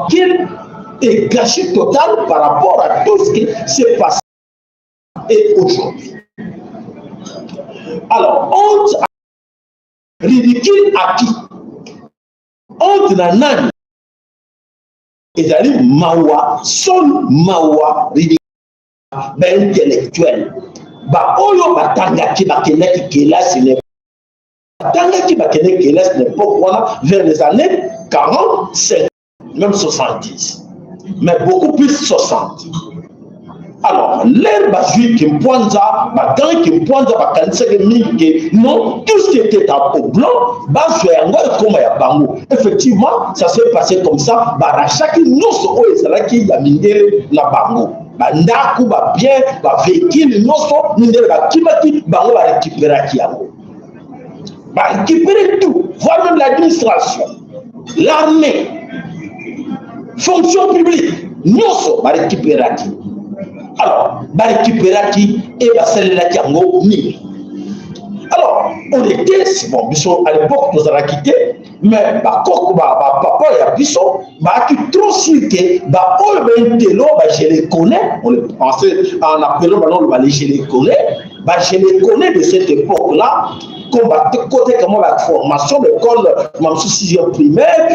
Qu'il est gâchis total par rapport à tout ce qui s'est passé et aujourd'hui. Alors, honte, ridicule à qui? Honte na nani? Ezali mawa, son mawa, ridicule, ben intellectuel. Ba oyo batangaki bakenaki kelasi ne batangaki bakenaki kelasi n'importe quoi vers les années 40, 50, même 70, mais beaucoup plus 60. Alors, l'air basui qui mpoanza, bagan qui mpoanza, bakanisa que mingi, non, tout ce qui était au blanc, basui yango et comme ya bango. Effectivement, ça s'est passé comme ça, barachaki noso o ezalaki ya mindele na bango. Bandaku ba bien, ba véhicule noso, mindele ba kibaki, bango ba récupéraki yango. Ba récupérer tout, voire même l'administration, l'armée, fonction publique, noso ba récupéraki. Alors, bah récupérer et bah celle là qui a mis. Alors, on était, bon, à l'époque nous avons quitté, mais bah papa et Abisso, bah qui trop cité, bah on je les connais, on les pensait en appelant maintenant je les connais, bah je les connais de cette époque-là. Comme côté comment la formation l'école même sous 6e primaire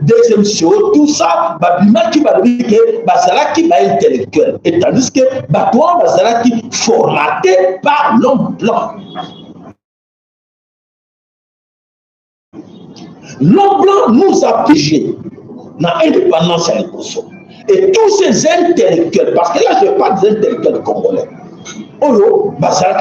deuxième CO tout ça bah bima qui va dire que bah c'est là qui va intellectuel et tandis que bah toi bah c'est là qui formaté par l'homme blanc. L'homme blanc nous a pigé dans l'indépendance à l'époque. Et tous ces intellectuels, parce que là je parle des intellectuels congolais, oh bah ça